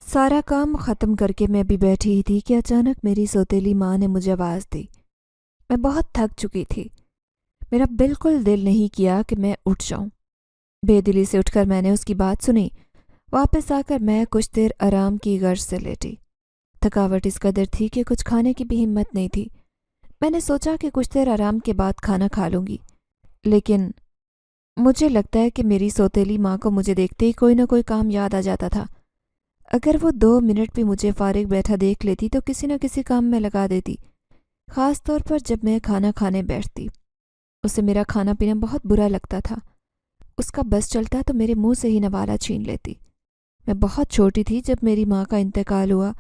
سارا کام ختم کر کے میں بھی بیٹھی ہی تھی کہ اچانک میری سوتیلی ماں نے مجھے آواز دی۔ میں بہت تھک چکی تھی۔ میرا بالکل دل نہیں کیا کہ میں اٹھ جاؤں۔ بے دلی سے اٹھ کر میں نے اس کی بات سنی۔ واپس آ کر میں کچھ دیر آرام کی غرض سے لیٹی۔ تھکاوٹ اس قدر تھی کہ کچھ کھانے کی بھی ہمت نہیں تھی۔ میں نے سوچا کہ کچھ دیر آرام کے بعد کھانا کھا لوں گی، لیکن مجھے لگتا ہے کہ میری سوتیلی ماں کو مجھے دیکھتے ہی کوئی نہ کوئی کام یاد آ جاتا تھا۔ اگر وہ 2 منٹ بھی مجھے فارغ بیٹھا دیکھ لیتی تو کسی نہ کسی کام میں لگا دیتی، خاص طور پر جب میں کھانا کھانے بیٹھتی۔ اسے میرا کھانا پینا بہت برا لگتا تھا۔ اس کا بس چلتا تو میرے منہ سے ہی نوالا چھین لیتی۔ میں بہت چھوٹی تھی جب میری ماں کا انتقال ہوا۔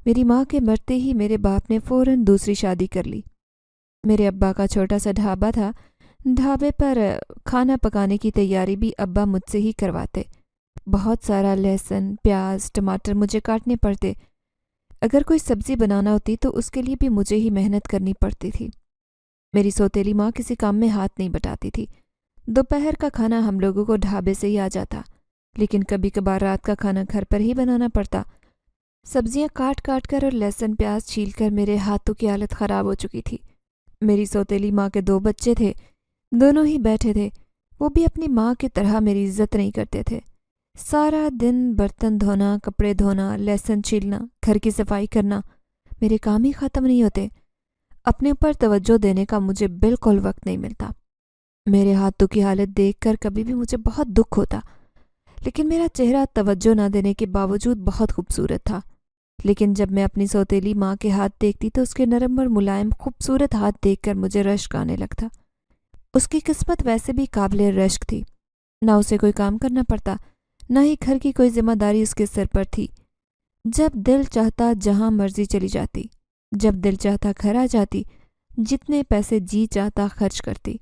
میری ماں کے مرتے ہی میرے باپ نے فوراً دوسری شادی کر لی۔ میرے ابا کا چھوٹا سا ڈھابا تھا۔ ڈھابے پر کھانا پکانے کی تیاری بھی ابا مجھ سے ہی کرواتے۔ بہت سارا لہسن، پیاز، ٹماٹر مجھے کاٹنے پڑتے۔ اگر کوئی سبزی بنانا ہوتی تو اس کے لیے بھی مجھے ہی محنت کرنی پڑتی تھی۔ میری سوتیلی ماں کسی کام میں ہاتھ نہیں بٹاتی تھی۔ دوپہر کا کھانا ہم لوگوں کو ڈھابے سے ہی آ جاتا، لیکن کبھی کبھار رات کا کھانا گھر پر ہی بنانا پڑتا۔ سبزیاں کاٹ کاٹ کر اور لہسن پیاز چھیل کر میرے ہاتھوں کی حالت خراب ہو چکی تھی۔ میری سوتیلی ماں کے 2 بچے تھے، دونوں ہی بیٹھے تھے۔ وہ بھی اپنی ماں کی طرح میری عزت نہیں کرتے تھے۔ سارا دن برتن دھونا، کپڑے دھونا، لہسن چھیلنا، گھر کی صفائی کرنا، میرے کام ہی ختم نہیں ہوتے۔ اپنے اوپر توجہ دینے کا مجھے بالکل وقت نہیں ملتا۔ میرے ہاتھوں کی حالت دیکھ کر کبھی بھی مجھے بہت دکھ ہوتا، لیکن میرا چہرہ توجہ نہ دینے کے باوجود بہت خوبصورت تھا۔ لیکن جب میں اپنی سوتیلی ماں کے ہاتھ دیکھتی تو اس کے نرم اور ملائم خوبصورت ہاتھ دیکھ کر مجھے رشک آنے لگتا۔ اس کی قسمت ویسے بھی قابل رشک تھی۔ نہ اسے کوئی کام کرنا پڑتا، نہ ہی گھر کی کوئی ذمہ داری اس کے سر پر تھی۔ جب دل چاہتا جہاں مرضی چلی جاتی، جب دل چاہتا گھر آ جاتی، جتنے پیسے جی چاہتا خرچ کرتی۔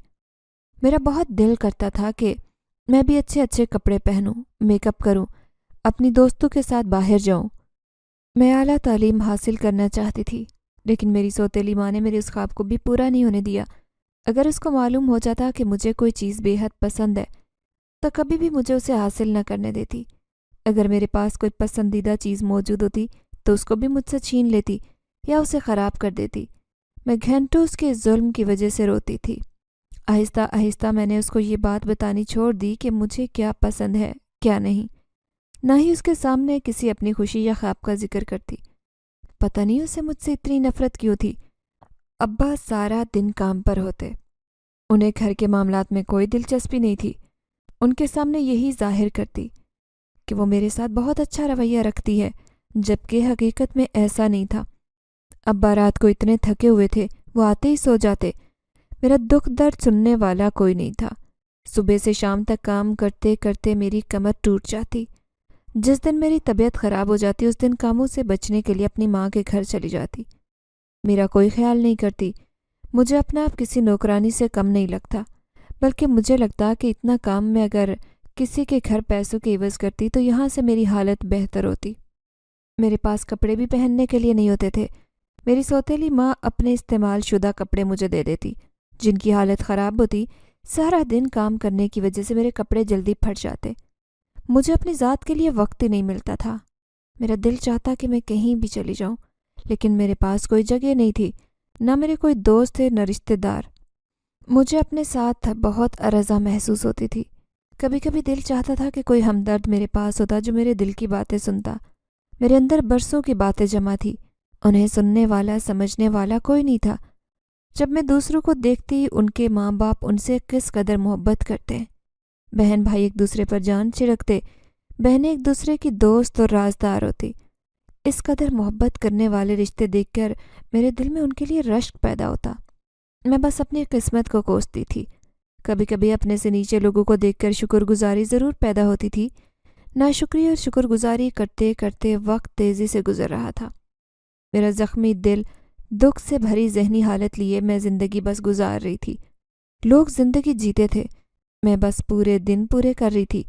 میرا بہت دل کرتا تھا کہ میں بھی اچھے اچھے کپڑے پہنوں، میک اپ کروں، اپنی دوستوں کے ساتھ باہر جاؤں۔ میں اعلیٰ تعلیم حاصل کرنا چاہتی تھی، لیکن میری سوتیلی ماں نے میرے اس خواب کو بھی پورا نہیں ہونے دیا۔ اگر اس کو معلوم ہو جاتا کہ مجھے کوئی چیز بے حد پسند ہے تو کبھی بھی مجھے اسے حاصل نہ کرنے دیتی۔ اگر میرے پاس کوئی پسندیدہ چیز موجود ہوتی تو اس کو بھی مجھ سے چھین لیتی یا اسے خراب کر دیتی۔ میں گھنٹوں اس کے ظلم کی وجہ سے روتی تھی۔ آہستہ آہستہ میں نے اس کو یہ بات بتانی چھوڑ دی کہ مجھے کیا پسند ہے، کیا نہیں۔ نہ ہی اس کے سامنے کسی اپنی خوشی یا خواب کا ذکر کرتی۔ پتہ نہیں اسے مجھ سے اتنی نفرت کیوں تھی۔ ابا سارا دن کام پر ہوتے، انہیں گھر کے معاملات میں کوئی دلچسپی نہیں تھی۔ ان کے سامنے یہی ظاہر کرتی کہ وہ میرے ساتھ بہت اچھا رویہ رکھتی ہے، جبکہ حقیقت میں ایسا نہیں تھا۔ ابا رات کو اتنے تھکے ہوئے تھے، وہ آتے ہی سو جاتے۔ میرا دکھ درد سننے والا کوئی نہیں تھا۔ صبح سے شام تک کام کرتے کرتے میری کمر ٹوٹ جاتی۔ جس دن میری طبیعت خراب ہو جاتی اس دن کاموں سے بچنے کے لیے اپنی ماں کے گھر چلی جاتی۔ میرا کوئی خیال نہیں کرتی۔ مجھے اپنا آپ کسی نوکرانی سے کم نہیں لگتا، بلکہ مجھے لگتا کہ اتنا کام میں اگر کسی کے گھر پیسوں کے عوض کرتی تو یہاں سے میری حالت بہتر ہوتی۔ میرے پاس کپڑے بھی پہننے کے لیے نہیں ہوتے تھے۔ میری سوتیلی ماں اپنے استعمال شدہ کپڑے مجھے دے دیتی، جن کی حالت خراب ہوتی۔ سارا دن کام کرنے کی وجہ سے میرے کپڑے جلدی پھٹ جاتے۔ مجھے اپنی ذات کے لیے وقت ہی نہیں ملتا تھا۔ میرا دل چاہتا کہ میں کہیں بھی چلی جاؤں، لیکن میرے پاس کوئی جگہ نہیں تھی، نہ میرے کوئی دوست تھے نہ رشتہ دار۔ مجھے اپنے ساتھ بہت ارزاں محسوس ہوتی تھی۔ کبھی کبھی دل چاہتا تھا کہ کوئی ہمدرد میرے پاس ہوتا جو میرے دل کی باتیں سنتا۔ میرے اندر برسوں کی باتیں جمع تھی، انہیں سننے والا، سمجھنے والا کوئی نہیں تھا۔ جب میں دوسروں کو دیکھتی ان کے ماں باپ ان سے کس قدر محبت کرتے ہیں، بہن بھائی ایک دوسرے پر جان چھڑکتے، بہنیں ایک دوسرے کی دوست اور رازدار ہوتی۔ اس قدر محبت کرنے والے رشتے دیکھ کر میرے دل میں ان کے لیے رشک پیدا ہوتا۔ میں بس اپنی قسمت کو کوستی تھی۔ کبھی کبھی اپنے سے نیچے لوگوں کو دیکھ کر شکر گزاری ضرور پیدا ہوتی تھی۔ ناشکری اور شکر گزاری کرتے کرتے وقت تیزی سے گزر رہا تھا۔ میرا زخمی دل دکھ سے بھری ذہنی حالت لیے میں زندگی بس گزار رہی تھی۔ لوگ زندگی جیتے تھے، میں بس پورے دن پورے کر رہی تھی۔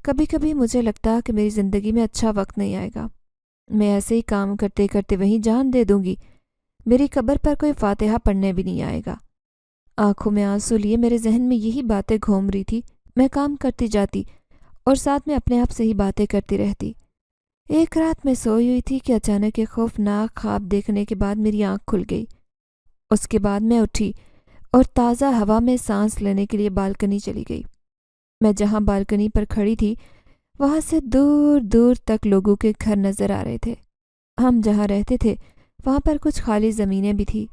کبھی کبھی مجھے لگتا کہ میری زندگی میں اچھا وقت نہیں آئے گا، میں ایسے ہی کام کرتے کرتے وہیں جان دے دوں گی، میری قبر پر کوئی فاتحہ پڑھنے بھی نہیں آئے گا۔ آنکھوں میں آنسو لیے میرے ذہن میں یہی باتیں گھوم رہی تھی۔ میں کام کرتی جاتی اور ساتھ میں اپنے آپ سے ہی باتیں کرتی رہتی۔ ایک رات میں سوئی ہوئی تھی کہ اچانک ایک خوفناک خواب دیکھنے کے بعد میری آنکھ کھل گئی۔ اس کے بعد میں اٹھی اور تازہ ہوا میں سانس لینے کے لیے بالکنی چلی گئی۔ میں جہاں بالکنی پر کھڑی تھی وہاں سے دور دور تک لوگوں کے گھر نظر آ رہے تھے۔ ہم جہاں رہتے تھے وہاں پر کچھ خالی زمینیں بھی تھیں۔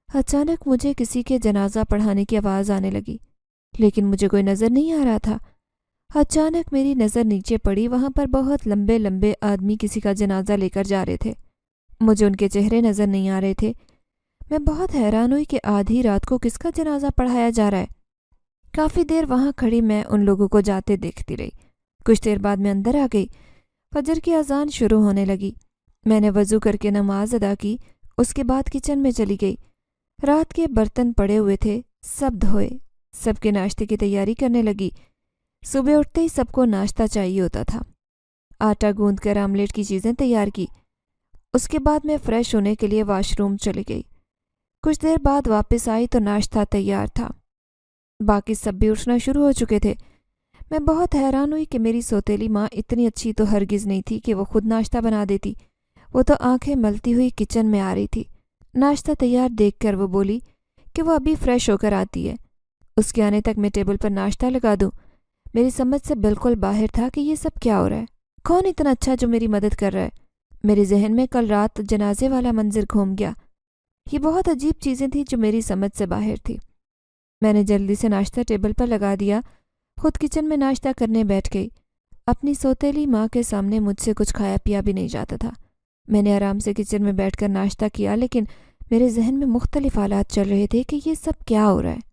اچانک مجھے کسی کے جنازہ پڑھانے کی آواز آنے لگی، لیکن مجھے کوئی نظر نہیں آ رہا تھا۔ اچانک میری نظر نیچے پڑی، وہاں پر بہت لمبے لمبے آدمی کسی کا جنازہ لے کر جا رہے تھے۔ مجھے ان کے چہرے نظر نہیں آ رہے تھے۔ میں بہت حیران ہوئی کہ آدھی رات کو کس کا جنازہ پڑھایا جا رہا ہے۔ کافی دیر وہاں کھڑی میں ان لوگوں کو جاتے دیکھتی رہی۔ کچھ دیر بعد میں اندر آ گئی۔ فجر کی اذان شروع ہونے لگی۔ میں نے وضو کر کے نماز ادا کی، اس کے بعد کچن میں چلی گئی۔ رات کے برتن پڑے ہوئے تھے، سب دھوئے، سب کے ناشتے کی تیاری کرنے لگی۔ صبح اٹھتے ہی سب کو ناشتہ چاہیے ہوتا تھا۔ آٹا گوندھ کر آملیٹ کی چیزیں تیار کی۔ اس کے بعد میں فریش ہونے کے لیے واش روم چلی گئی۔ کچھ دیر بعد واپس آئی تو ناشتہ تیار تھا۔ باقی سب بھی اٹھنا شروع ہو چکے تھے۔ میں بہت حیران ہوئی کہ میری سوتیلی ماں اتنی اچھی تو ہرگز نہیں تھی کہ وہ خود ناشتہ بنا دیتی۔ وہ تو آنکھیں ملتی ہوئی کچن میں آ رہی تھی۔ ناشتہ تیار دیکھ کر وہ بولی کہ وہ ابھی فریش ہو کر آتی ہے، اس کے آنے تک میں ٹیبل پر ناشتہ لگا دوں۔ میری سمجھ سے بالکل باہر تھا کہ یہ سب کیا ہو رہا ہے، کون اتنا اچھا جو میری مدد کر رہا ہے۔ میرے ذہن میں کل رات جنازے والا منظر گھوم گیا۔ یہ بہت عجیب چیزیں تھیں جو میری سمجھ سے باہر تھی۔ میں نے جلدی سے ناشتہ ٹیبل پر لگا دیا، خود کچن میں ناشتہ کرنے بیٹھ گئی۔ اپنی سوتیلی ماں کے سامنے مجھ سے کچھ کھایا پیا بھی نہیں جاتا تھا۔ میں نے آرام سے کچن میں بیٹھ کر ناشتہ کیا، لیکن میرے ذہن میں مختلف حالات چل رہے تھے کہ یہ سب کیا ہو رہا ہے۔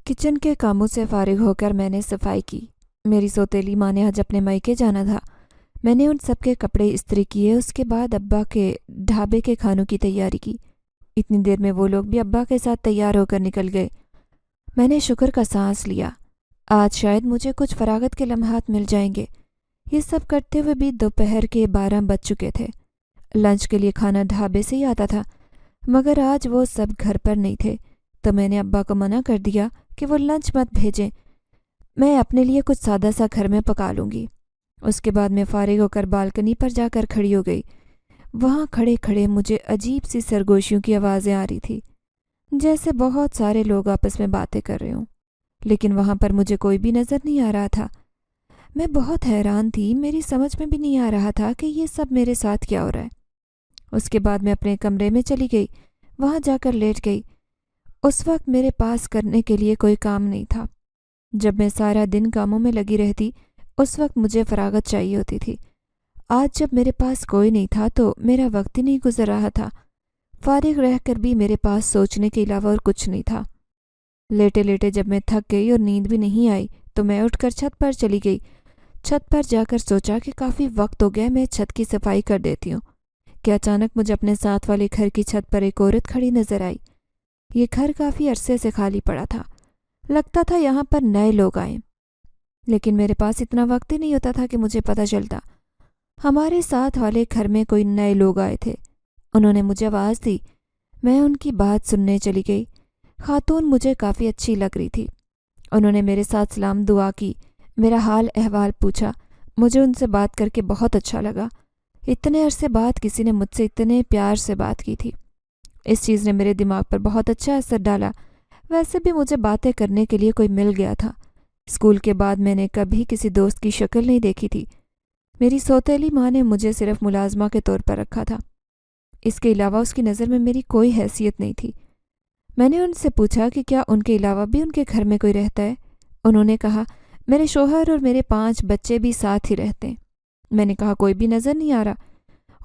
کچن کے کاموں سے فارغ ہو کر میں نے صفائی کی۔ میری سوتیلی ماں نے آج اپنے مائکے جانا تھا۔ میں نے ان سب کے کپڑے استری کیے، اس کے بعد ابا کے ڈھابے کے کھانوں کی تیاری کی۔ اتنی دیر میں وہ لوگ بھی ابا کے ساتھ تیار ہو کر نکل گئے۔ میں نے شکر کا سانس لیا، آج شاید مجھے کچھ فراغت کے لمحات مل جائیں گے۔ یہ سب کرتے ہوئے بھی دوپہر کے 12 بج چکے تھے۔ لنچ کے لیے کھانا ڈھابے سے ہی آتا تھا، مگر آج وہ سب گھر پر نہیں تھے، تو میں نے ابا کو منع کر دیا کہ وہ لنچ مت بھیجیں، میں اپنے لیے کچھ سادہ سا گھر میں پکا لوں گی۔ اس کے بعد میں فارغ ہو کر بالکنی پر جا کر کھڑی ہو گئی۔ وہاں کھڑے کھڑے مجھے عجیب سی سرگوشیوں کی آوازیں آ رہی تھی، جیسے بہت سارے لوگ آپس میں باتیں کر رہے ہوں، لیکن وہاں پر مجھے کوئی بھی نظر نہیں آ رہا تھا۔ میں بہت حیران تھی، میری سمجھ میں بھی نہیں آ رہا تھا کہ یہ سب میرے ساتھ کیا ہو رہا ہے۔ اس کے بعد میں اپنے کمرے میں چلی گئی، وہاں جا کر لیٹ گئی۔ اس وقت میرے پاس کرنے کے لیے کوئی کام نہیں تھا۔ جب میں سارا دن کاموں میں لگی رہتی، اس وقت مجھے فراغت چاہیے ہوتی تھی۔ آج جب میرے پاس کوئی نہیں تھا تو میرا وقت ہی نہیں گزر رہا تھا۔ فارغ رہ کر بھی میرے پاس سوچنے کے علاوہ اور کچھ نہیں تھا۔ لیٹے لیٹے جب میں تھک گئی اور نیند بھی نہیں آئی تو میں اٹھ کر چھت پر چلی گئی۔ چھت پر جا کر سوچا کہ کافی وقت ہو گیا، میں چھت کی صفائی کر دیتی ہوں کہ اچانک مجھے اپنے ساتھ والے گھر کی چھت پر ایک عورت کھڑی نظر آئی۔ یہ گھر کافی عرصے سے خالی پڑا تھا، لگتا تھا یہاں پر نئے لوگ آئیں، لیکن میرے پاس اتنا وقت ہی نہیں ہوتا تھا کہ مجھے پتہ چلتا۔ ہمارے ساتھ والے گھر میں کوئی نئے لوگ آئے تھے، انہوں نے مجھے آواز دی، میں ان کی بات سننے چلی گئی۔ خاتون مجھے کافی اچھی لگ رہی تھی۔ انہوں نے میرے ساتھ سلام دعا کی، میرا حال احوال پوچھا۔ مجھے ان سے بات کر کے بہت اچھا لگا۔ اتنے عرصے بعد کسی نے مجھ سے اتنے پیار سے بات کی تھی۔ اس چیز نے میرے دماغ پر بہت اچھا اثر ڈالا۔ ویسے بھی مجھے باتیں کرنے کے لیے کوئی مل گیا تھا۔ اسکول کے بعد میں نے کبھی کسی دوست کی شکل نہیں دیکھی تھی۔ میری سوتیلی ماں نے مجھے صرف ملازمہ کے طور پر رکھا تھا، اس کے علاوہ اس کی نظر میں میری کوئی حیثیت نہیں تھی۔ میں نے ان سے پوچھا کہ کیا ان کے علاوہ بھی ان کے گھر میں کوئی رہتا ہے؟ انہوں نے کہا میرے شوہر اور میرے 5 بچے بھی ساتھ ہی رہتے ہیں۔ میں نے کہا کوئی بھی نظر نہیں آ رہا۔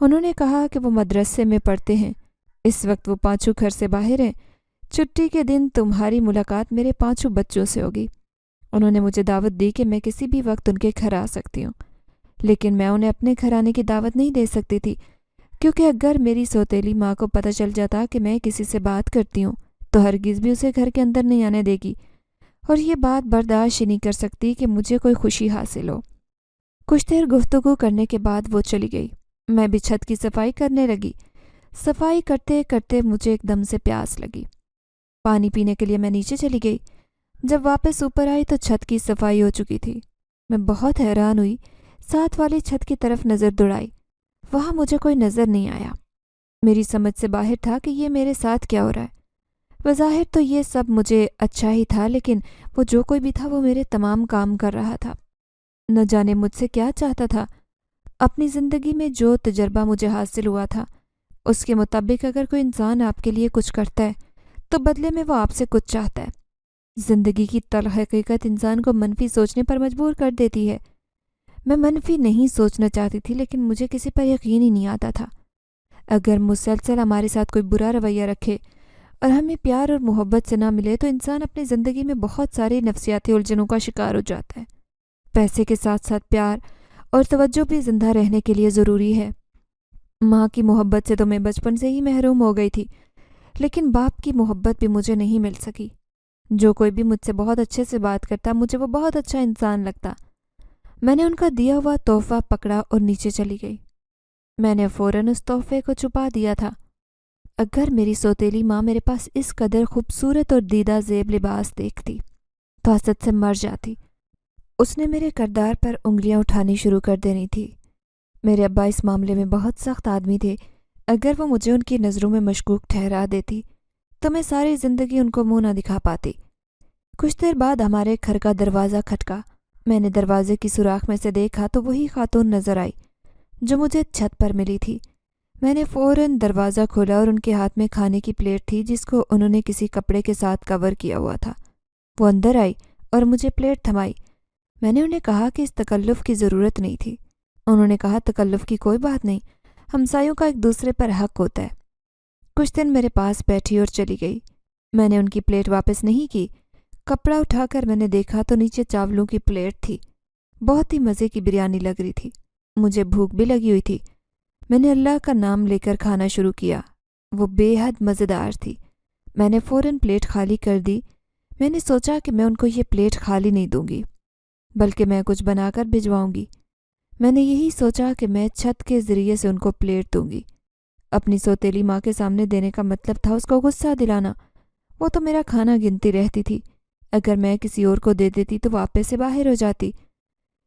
انہوں نے کہا کہ وہ مدرسے میں پڑھتے ہیں، اس وقت وہ 5 گھر سے باہر ہیں، چھٹی کے دن تمہاری ملاقات میرے 5 بچوں سے ہوگی۔ انہوں نے مجھے دعوت دی کہ میں کسی بھی وقت ان کے گھر آ سکتی ہوں، لیکن میں انہیں اپنے گھر آنے کی دعوت نہیں دے سکتی تھی، کیونکہ اگر میری سوتیلی ماں کو پتہ چل جاتا کہ میں کسی سے بات کرتی ہوں تو ہرگز بھی اسے گھر کے اندر نہیں آنے دے گی، اور یہ بات برداشت ہی نہیں کر سکتی کہ مجھے کوئی خوشی حاصل ہو۔ کچھ دیر گفتگو کرنے کے بعد وہ چلی گئی۔ میں بھی چھت کی صفائی کرنے لگی۔ صفائی کرتے کرتے مجھے ایک دم سے پیاس لگی۔ پانی پینے کے لیے میں نیچے چلی گئی۔ جب واپس اوپر آئی تو چھت کی صفائی ہو چکی تھی۔ میں بہت حیران ہوئی، ساتھ والی چھت کی طرف نظر دوڑائی وہاں مجھے کوئی نظر نہیں آیا۔ میری سمجھ سے باہر تھا کہ یہ میرے ساتھ کیا ہو رہا ہے۔ بظاہر تو یہ سب مجھے اچھا ہی تھا، لیکن وہ جو کوئی بھی تھا وہ میرے تمام کام کر رہا تھا۔ نہ جانے مجھ سے کیا چاہتا تھا۔ اپنی زندگی میں جو تجربہ مجھے حاصل ہوا تھا اس کے مطابق اگر کوئی انسان آپ کے لیے کچھ کرتا ہے تو بدلے میں وہ آپ سے کچھ چاہتا ہے۔ زندگی کی تلخ حقیقت انسان کو منفی سوچنے پر مجبور کر دیتی ہے۔ میں منفی نہیں سوچنا چاہتی تھی، لیکن مجھے کسی پر یقین ہی نہیں آتا تھا۔ اگر مسلسل ہمارے ساتھ کوئی برا رویہ رکھے اور ہمیں پیار اور محبت سے نہ ملے تو انسان اپنی زندگی میں بہت ساری نفسیاتی الجھنوں کا شکار ہو جاتا ہے۔ پیسے کے ساتھ ساتھ پیار اور توجہ بھی زندہ رہنے کے لیے ضروری ہے۔ ماں کی محبت سے تو میں بچپن سے ہی محروم ہو گئی تھی، لیکن باپ کی محبت بھی مجھے نہیں مل سکی۔ جو کوئی بھی مجھ سے بہت اچھے سے بات کرتا مجھے وہ بہت اچھا انسان لگتا۔ میں نے ان کا دیا ہوا تحفہ پکڑا اور نیچے چلی گئی۔ میں نے فوراً اس تحفے کو چھپا دیا تھا۔ اگر میری سوتیلی ماں میرے پاس اس قدر خوبصورت اور دیدہ زیب لباس دیکھتی تو حسد سے مر جاتی۔ اس نے میرے کردار پر انگلیاں اٹھانی شروع کر دینی تھی۔ میرے ابا اس معاملے میں بہت سخت آدمی تھے۔ اگر وہ مجھے ان کی نظروں میں مشکوک ٹھہرا دیتی تو میں ساری زندگی ان کو منہ نہ دکھا پاتی۔ کچھ دیر بعد ہمارے گھر کا دروازہ کھٹکا۔ میں نے دروازے کی سوراخ میں سے دیکھا تو وہی خاتون نظر آئی جو مجھے چھت پر ملی تھی۔ میں نے فوراً دروازہ کھولا اور ان کے ہاتھ میں کھانے کی پلیٹ تھی جس کو انہوں نے کسی کپڑے کے ساتھ کور کیا ہوا تھا۔ وہ اندر آئی اور مجھے پلیٹ تھمائی۔ میں نے انہیں کہا کہ اس تکلف کی ضرورت نہیں تھی۔ انہوں نے کہا تکلف کی کوئی بات نہیں، ہمسایوں کا ایک دوسرے پر حق ہوتا ہے۔ کچھ دن میرے پاس بیٹھی اور چلی گئی۔ میں نے ان کی پلیٹ واپس نہیں کی۔ کپڑا اٹھا کر میں نے دیکھا تو نیچے چاولوں کی پلیٹ تھی۔ بہت ہی مزے کی بریانی لگ رہی تھی۔ مجھے بھوک بھی لگی ہوئی تھی۔ میں نے اللہ کا نام لے کر کھانا شروع کیا۔ وہ بے حد مزیدار تھی۔ میں نے فوراً پلیٹ خالی کر دی۔ میں نے سوچا کہ میں ان کو یہ پلیٹ خالی نہیں دوں گی، بلکہ میں کچھ بنا کر بھجواؤں گی۔ میں نے یہی سوچا کہ میں چھت کے ذریعے سے ان کو پلیٹ دوں گی۔ اپنی سوتیلی ماں کے سامنے دینے کا مطلب تھا اس کو غصہ دلانا۔ وہ تو میرا کھانا گنتی رہتی تھی۔ اگر میں کسی اور کو دے دیتی تو وہ آپے سے باہر ہو جاتی۔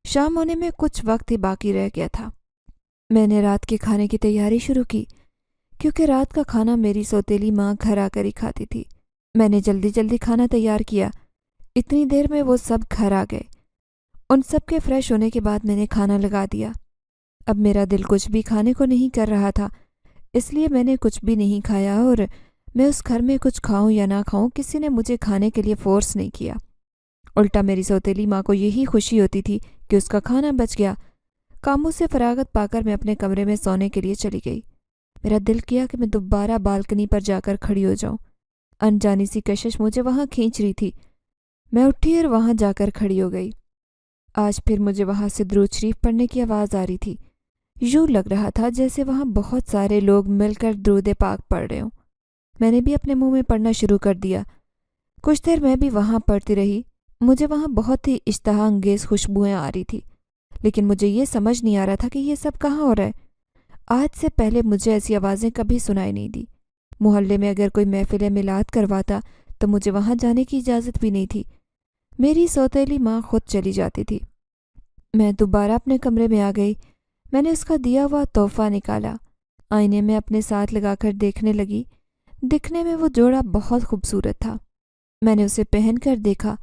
شام ہونے میں کچھ وقت ہی باقی رہ گیا تھا۔ میں نے رات کے کھانے کی تیاری شروع کی، کیونکہ رات کا کھانا میری سوتیلی ماں گھر آ کر ہی کھاتی تھی۔ میں نے جلدی جلدی کھانا تیار کیا۔ اتنی دیر میں وہ سب گھر آ گئے۔ ان سب کے فریش ہونے کے بعد میں نے کھانا لگا دیا۔ اب میرا دل کچھ بھی کھانے کو نہیں کر رہا تھا، اس لیے میں نے کچھ بھی نہیں کھایا، اور میں اس گھر میں کچھ کھاؤں یا نہ کھاؤں کسی نے مجھے کھانے کے لیے فورس نہیں کیا۔ الٹا میری سوتیلی ماں کو یہی خوشی ہوتی تھی کہ اس کا کھانا بچ گیا۔ کاموں سے فراغت پا کر میں اپنے کمرے میں سونے کے لیے چلی گئی۔ میرا دل کیا کہ میں دوبارہ بالکنی پر جا کر کھڑی ہو جاؤں۔ انجانی سی کشش مجھے وہاں کھینچ رہی تھی۔ میں اٹھی اور وہاں جا کر کھڑی ہو گئی۔ آج پھر مجھے وہاں سے درود شریف پڑھنے کی آواز آ رہی تھی۔ یوں لگ رہا تھا جیسے وہاں بہت سارے لوگ مل کر درود پاک پڑھ رہے ہوں۔ میں نے بھی اپنے منہ میں پڑھنا شروع کر دیا۔ کچھ دیر میں بھی وہاں پڑھتی رہی۔ مجھے وہاں بہت ہی اشتہا انگیز خوشبوئیں آ رہی تھی، لیکن مجھے یہ سمجھ نہیں آ رہا تھا کہ یہ سب کہاں ہو رہا ہے۔ آج سے پہلے مجھے ایسی آوازیں کبھی سنائی نہیں دی۔ محلے میں اگر کوئی محفل میلاد کرواتا تو مجھے وہاں جانے کی اجازت بھی نہیں تھی۔ میری سوتیلی ماں خود چلی جاتی تھی۔ میں دوبارہ اپنے کمرے میں آ گئی۔ میں نے اس کا دیا ہوا تحفہ نکالا، آئینے میں اپنے ساتھ لگا کر دیکھنے لگی۔ دکھنے میں وہ جوڑا بہت خوبصورت تھا۔ میں نے اسے پہن کر دیکھا۔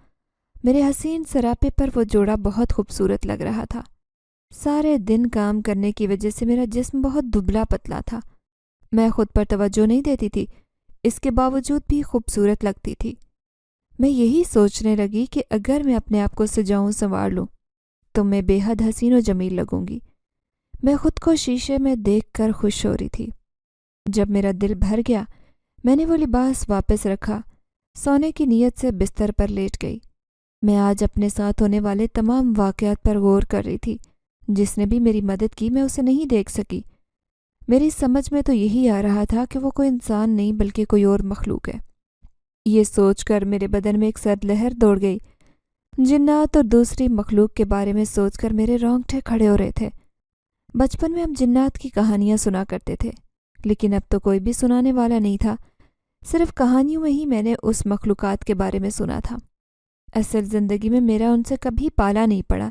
میرے حسین سراپے پر وہ جوڑا بہت خوبصورت لگ رہا تھا۔ سارے دن کام کرنے کی وجہ سے میرا جسم بہت دبلا پتلا تھا۔ میں خود پر توجہ نہیں دیتی تھی، اس کے باوجود بھی خوبصورت لگتی تھی۔ میں یہی سوچنے لگی کہ اگر میں اپنے آپ کو سجاؤں سنوار لوں تو میں بے حد حسین و جمیل لگوں گی۔ میں خود کو شیشے میں دیکھ کر خوش ہو رہی تھی۔ جب میرا دل بھر گیا میں نے وہ لباس واپس رکھا، سونے کی نیت سے بستر پر لیٹ گئی۔ میں آج اپنے ساتھ ہونے والے تمام واقعات پر غور کر رہی تھی۔ جس نے بھی میری مدد کی میں اسے نہیں دیکھ سکی۔ میری سمجھ میں تو یہی آ رہا تھا کہ وہ کوئی انسان نہیں بلکہ کوئی اور مخلوق ہے۔ یہ سوچ کر میرے بدن میں ایک سرد لہر دوڑ گئی۔ جنات اور دوسری مخلوق کے بارے میں سوچ کر میرے رونگٹے کھڑے ہو رہے تھے۔ بچپن میں ہم جنات کی کہانیاں سنا کرتے تھے، لیکن اب تو کوئی بھی سنانے والا نہیں تھا۔ صرف کہانیوں میں ہی میں نے اس مخلوقات کے بارے میں سنا تھا۔ اصل زندگی میں میرا ان سے کبھی پالا نہیں پڑا۔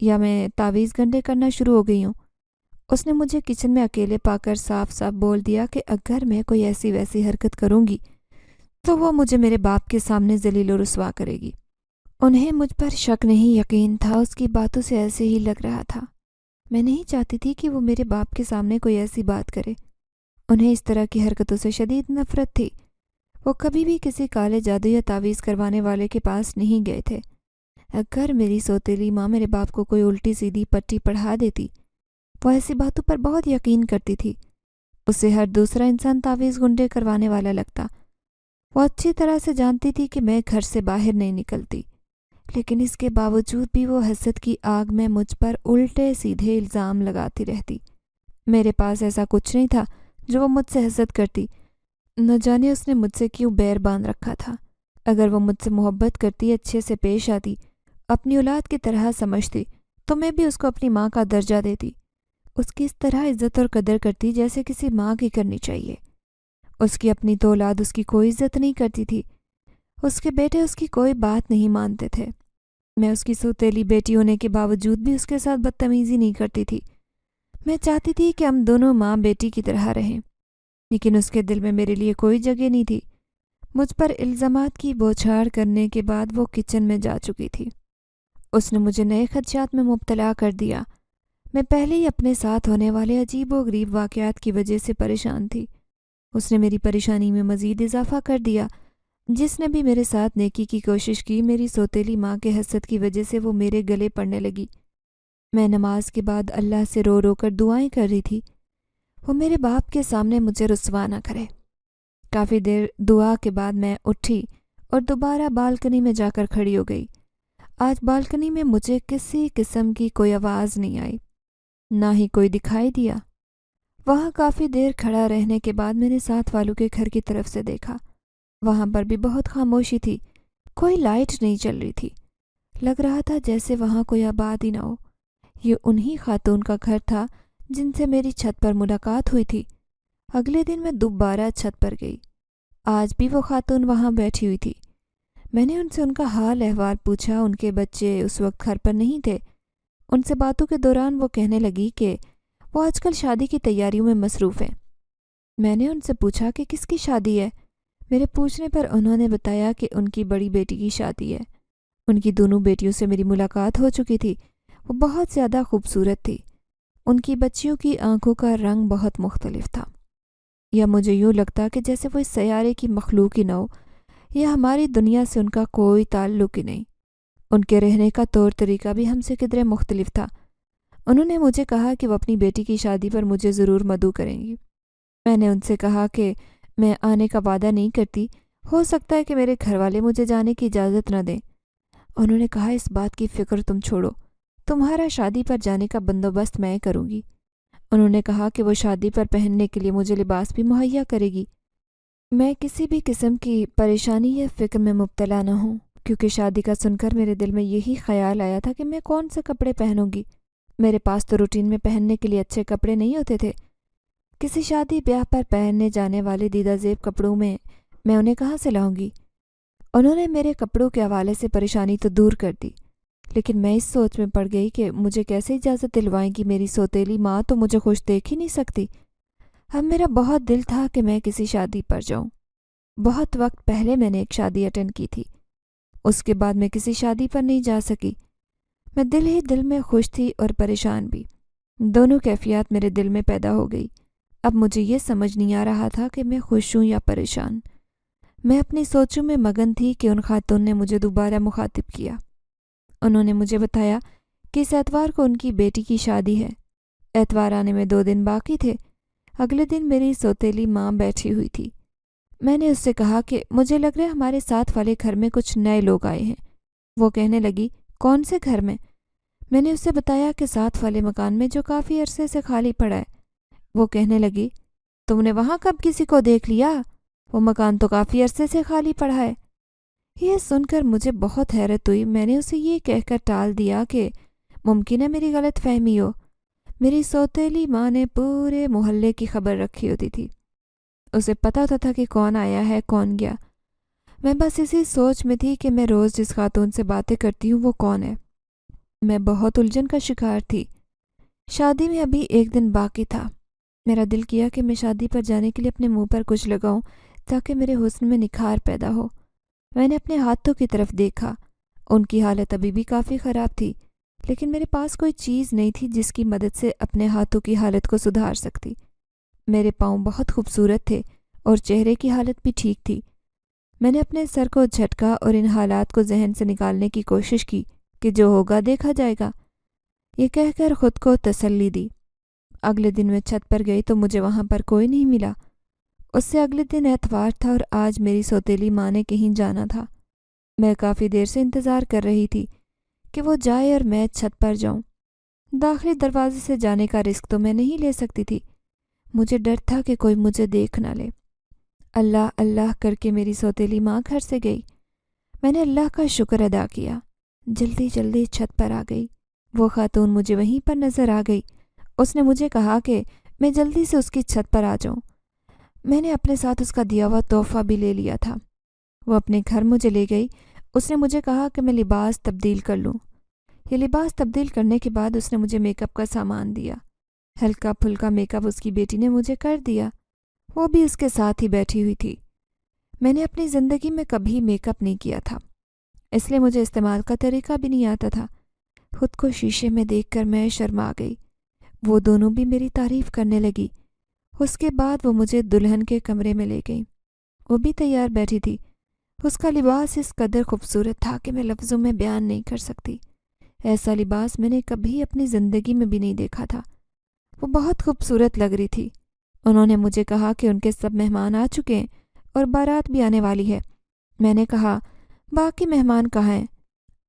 یا میں تعویذ گنڈے کرنا شروع ہو گئی ہوں؟ اس نے مجھے کچن میں اکیلے پا کر صاف صاف بول دیا کہ اگر میں کوئی ایسی ویسی حرکت کروں گی تو وہ مجھے میرے باپ کے سامنے ذلیل و رسوا کرے گی۔ انہیں مجھ پر شک نہیں یقین تھا، اس کی باتوں سے ایسے ہی لگ رہا تھا۔ میں نہیں چاہتی تھی کہ وہ میرے باپ کے سامنے کوئی ایسی بات کرے۔ انہیں اس طرح کی حرکتوں سے شدید نفرت تھی۔ وہ کبھی بھی کسی کالے جادو یا تعویذ کروانے والے کے پاس نہیں گئے تھے۔ اگر میری سوتیلی ماں میرے باپ کو کوئی الٹی سیدھی پٹی پڑھا دیتی، وہ ایسی باتوں پر بہت یقین کرتی تھی۔ اسے ہر دوسرا انسان تعویذ گنڈے کروانے والا لگتا۔ وہ اچھی طرح سے جانتی تھی کہ میں گھر سے باہر نہیں نکلتی، لیکن اس کے باوجود بھی وہ حسد کی آگ میں مجھ پر الٹے سیدھے الزام لگاتی رہتی۔ میرے پاس ایسا کچھ نہیں تھا جو وہ مجھ سے حسد کرتی۔ نہ جانے اس نے مجھ سے کیوں بیر باندھ رکھا تھا۔ اگر وہ مجھ سے محبت کرتی، اچھے سے پیش آتی، اپنی اولاد کی طرح سمجھتی، تو میں بھی اس کو اپنی ماں کا درجہ دیتی، اس کی اس طرح عزت اور قدر کرتی جیسے کسی ماں کی کرنی چاہیے۔ اس کی اپنی تو اولاد اس کی کوئی عزت نہیں کرتی تھی، اس کے بیٹے اس کی کوئی بات نہیں مانتے تھے۔ میں اس کی سوتیلی بیٹی ہونے کے باوجود بھی اس کے ساتھ بدتمیزی نہیں کرتی تھی۔ میں چاہتی تھی کہ ہم دونوں ماں بیٹی کی طرح رہیں، لیکن اس کے دل میں میرے لیے کوئی جگہ نہیں تھی۔ مجھ پر الزامات کی بوچھاڑ کرنے کے بعد وہ کچن میں جا چکی تھی۔ اس نے مجھے نئے خدشات میں مبتلا کر دیا۔ میں پہلے ہی اپنے ساتھ ہونے والے عجیب و غریب واقعات کی وجہ سے پریشان تھی۔ اس نے میری پریشانی میں مزید اضافہ کر دیا۔ جس نے بھی میرے ساتھ نیکی کی کوشش کی، میری سوتیلی ماں کے حسد کی وجہ سے وہ میرے گلے پڑنے لگی۔ میں نماز کے بعد اللہ سے رو رو کر دعائیں کر رہی تھی، وہ میرے باپ کے سامنے مجھے رسوا نہ کرے۔ کافی دیر دعا کے بعد میں اٹھی اور دوبارہ بالکنی میں جا کر کھڑی ہو گئی۔ آج بالکنی میں مجھے کسی قسم کی کوئی آواز نہیں آئی، نہ ہی کوئی دکھائی دیا۔ وہاں کافی دیر کھڑا رہنے کے بعد میں نے ساتھ والوں کے گھر کی طرف سے دیکھا۔ وہاں پر بھی بہت خاموشی تھی، کوئی لائٹ نہیں چل رہی تھی۔ لگ رہا تھا جیسے وہاں کوئی آباد ہی نہ ہو۔ یہ انہی خاتون کا گھر تھا جن سے میری چھت پر ملاقات ہوئی تھی۔ اگلے دن میں دوبارہ چھت پر گئی۔ آج بھی وہ خاتون وہاں بیٹھی ہوئی تھی۔ میں نے ان سے ان کا حال احوال پوچھا۔ ان کے بچے اس وقت گھر پر نہیں تھے۔ ان سے باتوں کے دوران وہ کہنے لگی کہ وہ آج کل شادی کی تیاریوں میں مصروف ہیں۔ میں نے ان سے پوچھا کہ کس کی شادی ہے؟ میرے پوچھنے پر انہوں نے بتایا کہ ان کی بڑی بیٹی کی شادی ہے۔ ان کی دونوں بیٹیوں سے میری ملاقات ہو چکی تھی۔ وہ بہت زیادہ خوبصورت تھی۔ ان کی بچیوں کی آنکھوں کا رنگ بہت مختلف تھا، یا مجھے یوں لگتا کہ جیسے وہ اس سیارے کی مخلوق ہی نہ ہو، یا ہماری دنیا سے ان کا کوئی تعلق ہی نہیں۔ ان کے رہنے کا طور طریقہ بھی ہم سے قدرے مختلف تھا۔ انہوں نے مجھے کہا کہ وہ اپنی بیٹی کی شادی پر مجھے ضرور مدعو کریں گی۔ میں نے ان سے کہا کہ میں آنے کا وعدہ نہیں کرتی، ہو سکتا ہے کہ میرے گھر والے مجھے جانے کی اجازت نہ دیں۔ انہوں نے کہا اس بات کی فکر تم چھوڑو، تمہارا شادی پر جانے کا بندوبست میں کروں گی۔ انہوں نے کہا کہ وہ شادی پر پہننے کے لیے مجھے لباس بھی مہیا کرے گی۔ میں کسی بھی قسم کی پریشانی یا فکر میں مبتلا نہ ہوں، کیونکہ شادی کا سن کر میرے دل میں یہی خیال آیا تھا کہ میں کون سے کپڑے پہنوں گی۔ میرے پاس تو روٹین میں پہننے کے لیے اچھے کپڑے نہیں ہوتے تھے۔ کسی شادی بیاہ پر پہننے جانے والے دیدہ زیب کپڑوں میں انہیں کہاں سے لاؤں گی؟ انہوں نے میرے کپڑوں کے حوالے سے پریشانی تو دور کر دی، لیکن میں اس سوچ میں پڑ گئی کہ مجھے کیسے اجازت دلوائیں گی؟ میری سوتیلی ماں تو مجھے خوش دیکھ ہی نہیں سکتی۔ اب میرا بہت دل تھا کہ میں کسی شادی پر جاؤں۔ بہت وقت پہلے میں نے ایک شادی اٹینڈ کی تھی، اس کے بعد میں کسی شادی پر نہیں جا سکی۔ میں دل ہی دل میں خوش تھی اور پریشان بھی، دونوں کیفیات میرے دل میں پیدا ہو گئی۔ اب مجھے یہ سمجھ نہیں آ رہا تھا کہ میں خوش ہوں یا پریشان۔ میں اپنی سوچوں میں مگن تھی کہ ان خاتون نے مجھے دوبارہ مخاطب کیا۔ انہوں نے مجھے بتایا کہ اس اتوار کو ان کی بیٹی کی شادی ہے۔ اتوار آنے میں 2 دن باقی تھے۔ اگلے دن میری سوتیلی ماں بیٹھی ہوئی تھی۔ میں نے اس سے کہا کہ مجھے لگ رہا ہے ہمارے ساتھ والے گھر میں کچھ نئے لوگ آئے ہیں۔ وہ کہنے لگی کون سے گھر میں؟ میں نے اسے بتایا کہ ساتھ والے مکان میں جو کافی عرصے سے خالی پڑا ہے۔ وہ کہنے لگی تم نے وہاں کب کسی کو دیکھ لیا؟ وہ مکان تو کافی عرصے سے خالی پڑا ہے۔ یہ سن کر مجھے بہت حیرت ہوئی۔ میں نے اسے یہ کہہ کر ٹال دیا کہ ممکن ہے میری غلط فہمی ہو۔ میری سوتیلی ماں نے پورے محلے کی خبر رکھی ہوتی تھی، اسے پتہ ہوتا تھا کہ کون آیا ہے کون گیا۔ میں بس اسی سوچ میں تھی کہ میں روز جس خاتون سے باتیں کرتی ہوں وہ کون ہے۔ میں بہت الجھن کا شکار تھی۔ شادی میں ابھی ایک دن باقی تھا۔ میرا دل کیا کہ میں شادی پر جانے کے لیے اپنے منہ پر کچھ لگاؤں تاکہ میرے حسن میں نکھار پیدا ہو۔ میں نے اپنے ہاتھوں کی طرف دیکھا۔ ان کی حالت ابھی بھی کافی خراب تھی، لیکن میرے پاس کوئی چیز نہیں تھی جس کی مدد سے اپنے ہاتھوں کی حالت کو سدھار سکتی۔ میرے پاؤں بہت خوبصورت تھے اور چہرے کی حالت بھی ٹھیک تھی۔ میں نے اپنے سر کو جھٹکا اور ان حالات کو ذہن سے نکالنے کی کوشش کی کہ جو ہوگا دیکھا جائے گا، یہ کہہ کر خود کو تسلی دی۔ اگلے دن میں چھت پر گئی تو مجھے وہاں پر کوئی نہیں ملا۔ اس سے اگلے دن اتوار تھا اور آج میری سوتیلی ماں نے کہیں جانا تھا۔ میں کافی دیر سے انتظار کر رہی تھی کہ وہ جائے اور میں چھت پر جاؤں۔ داخلی دروازے سے جانے کا رسک تو میں نہیں لے سکتی تھی۔ مجھے ڈر تھا کہ کوئی مجھے دیکھ نہ لے۔ اللہ اللہ کر کے میری سوتیلی ماں گھر سے گئی۔ میں نے اللہ کا شکر ادا کیا۔ جلدی جلدی چھت پر آ گئی۔ وہ خاتون مجھے وہیں پر نظر آ گئی۔ اس نے مجھے کہا کہ میں جلدی سے اس کی چھت پر آ جاؤں۔ میں نے اپنے ساتھ اس کا دیا ہوا تحفہ بھی لے لیا تھا۔ وہ اپنے گھر مجھے لے گئی۔ اس نے مجھے کہا کہ میں لباس تبدیل کر لوں۔ یہ لباس تبدیل کرنے کے بعد اس نے مجھے میک اپ کا سامان دیا۔ ہلکا پھلکا میک اپ اس کی بیٹی نے مجھے کر دیا۔ وہ بھی اس کے ساتھ ہی بیٹھی ہوئی تھی۔ میں نے اپنی زندگی میں کبھی میک اپ نہیں کیا تھا، اس لیے مجھے استعمال کا طریقہ بھی نہیں آتا تھا۔ خود کو شیشے میں دیکھ کر میں شرما گئی۔ وہ دونوں بھی میری تعریف کرنے لگی۔ اس کے بعد وہ مجھے دلہن کے کمرے میں لے گئی۔ وہ بھی تیار بیٹھی تھی۔ اس کا لباس اس قدر خوبصورت تھا کہ میں لفظوں میں بیان نہیں کر سکتی۔ ایسا لباس میں نے کبھی اپنی زندگی میں بھی نہیں دیکھا تھا۔ وہ بہت خوبصورت لگ رہی تھی۔ انہوں نے مجھے کہا کہ ان کے سب مہمان آ چکے ہیں اور بارات بھی آنے والی ہے۔ میں نے کہا باقی مہمان کہاں ہیں؟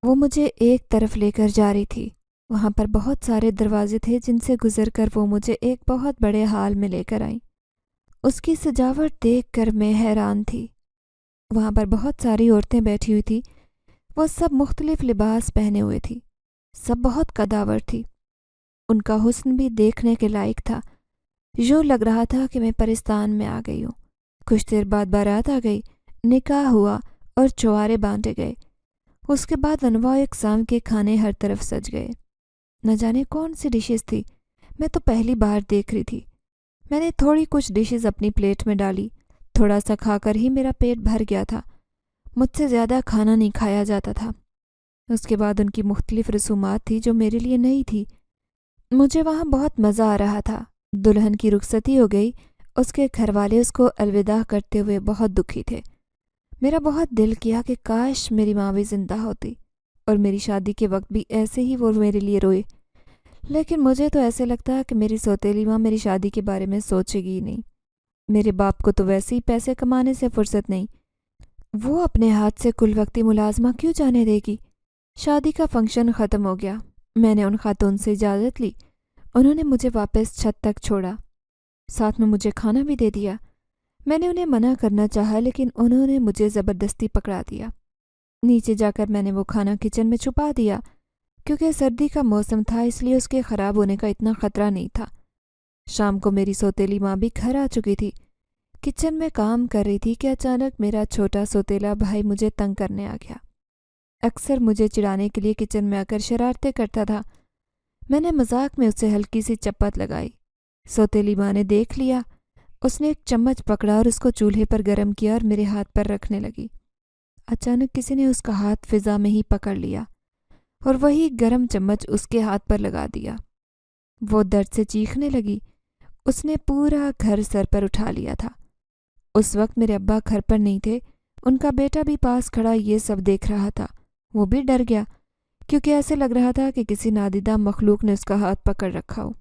وہ مجھے ایک طرف لے کر جا رہی تھی۔ وہاں پر بہت سارے دروازے تھے جن سے گزر کر وہ مجھے ایک بہت بڑے ہال میں لے کر آئیں۔ اس کی سجاوٹ دیکھ کر میں حیران تھی۔ وہاں پر بہت ساری عورتیں بیٹھی ہوئی تھی۔ وہ سب مختلف لباس پہنے ہوئے تھی۔ سب بہت قداور تھی۔ ان کا حسن بھی دیکھنے کے لائق تھا۔ یوں لگ رہا تھا کہ میں پرستان میں آ گئی ہوں۔ کچھ دیر بعد بارات آ گئی، نکاح ہوا اور چوارے باندھے گئے۔ اس کے بعد انواع اقسام کے کھانے ہر طرف سج گئے۔ نہ جانے کون سی ڈشز تھی، میں تو پہلی بار دیکھ رہی تھی۔ میں نے تھوڑی کچھ ڈشز اپنی پلیٹ میں ڈالی۔ تھوڑا سا کھا کر ہی میرا پیٹ بھر گیا تھا۔ مجھ سے زیادہ کھانا نہیں کھایا جاتا تھا۔ اس کے بعد ان کی مختلف رسومات تھی جو میرے لیے نئی تھی۔ مجھے وہاں بہت مزہ آ رہا تھا۔ دلہن کی رخصتی ہو گئی۔ اس کے گھر والے اس کو الوداع کرتے ہوئے بہت دکھی تھے۔ میرا بہت دل کیا کہ کاش میری ماں بھی زندہ ہوتی اور میری شادی کے وقت بھی ایسے ہی وہ میرے لیے روئے، لیکن مجھے تو ایسے لگتا کہ میری سوتیلی ماں میری شادی کے بارے میں سوچے گی ہی نہیں۔ میرے باپ کو تو ویسے ہی پیسے کمانے سے فرصت نہیں، وہ اپنے ہاتھ سے کل وقتی ملازمہ کیوں جانے دے گی؟ شادی کا فنکشن ختم ہو گیا۔ میں نے ان خاتون سے اجازت لی۔ انہوں نے مجھے واپس چھت تک چھوڑا، ساتھ میں مجھے کھانا بھی دے دیا۔ میں نے انہیں منع کرنا چاہا لیکن انہوں نے مجھے زبردستی پکڑا دیا۔ نیچے جا کر میں نے وہ کھانا کچن میں چھپا دیا۔ کیونکہ سردی کا موسم تھا اس لیے اس کے خراب ہونے کا اتنا خطرہ نہیں تھا۔ شام کو میری سوتیلی ماں بھی گھر آ چکی تھی۔ کچن میں کام کر رہی تھی کہ اچانک میرا چھوٹا سوتیلا بھائی مجھے تنگ کرنے آ گیا۔ اکثر مجھے چڑھانے کے لیے کچن میں آ کر شرارتیں کرتا تھا۔ میں نے مذاق میں اسے ہلکی سی چپت لگائی۔ سوتیلی ماں نے دیکھ لیا۔ اس نے ایک چمچ پکڑا اور اس کو چولہے پر گرم کیا اور میرے ہاتھ پر رکھنے لگی۔ اچانک کسی نے اس کا ہاتھ فضا میں ہی پکڑ لیا اور وہی گرم چمچ اس کے ہاتھ پر لگا دیا۔ وہ درد سے چیخنے لگی۔ اس نے پورا گھر سر پر اٹھا لیا تھا۔ اس وقت میرے ابا گھر پر نہیں تھے۔ ان کا بیٹا بھی پاس کھڑا یہ سب دیکھ رہا تھا۔ وہ بھی ڈر گیا کیونکہ ایسے لگ رہا تھا کہ کسی نادیدہ مخلوق نے اس کا ہاتھ پکڑ رکھا ہو۔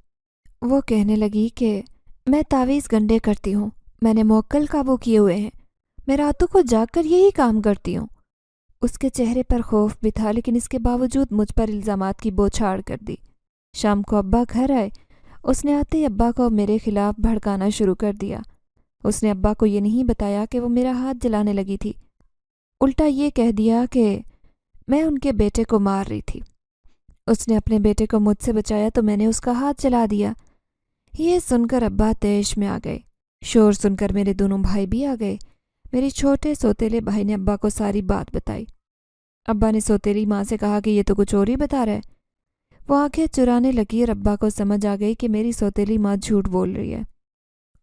وہ کہنے لگی کہ میں تعویذ گنڈے کرتی ہوں، میں نے موکل قابو کیے ہوئے ہیں، میں راتوں کو جاگ کر یہی کام کرتی ہوں۔ اس کے چہرے پر خوف بھی تھا لیکن اس کے باوجود مجھ پر الزامات کی بوچھاڑ کر دی۔ شام کو ابا گھر آئے۔ اس نے آتے ہی ابا کو میرے خلاف بھڑکانا شروع کر دیا۔ اس نے ابا کو یہ نہیں بتایا کہ وہ میرا ہاتھ جلانے لگی تھی، الٹا یہ کہہ دیا کہ میں ان کے بیٹے کو مار رہی تھی۔ اس نے اپنے بیٹے کو مجھ سے بچایا تو میں نے اس کا ہاتھ جلا دیا۔ یہ سن کر ابا تیش میں آ گئے۔ شور سن کر میرے دونوں بھائی بھی آ گئے۔ میری چھوٹے سوتیلے بھائی نے ابا کو ساری بات بتائی۔ ابا نے سوتیلی ماں سے کہا کہ یہ تو کچھ اور ہی بتا رہا ہے۔ وہ آنکھیں چرانے لگی اور ابا کو سمجھ آ گئی کہ میری سوتیلی ماں جھوٹ بول رہی ہے۔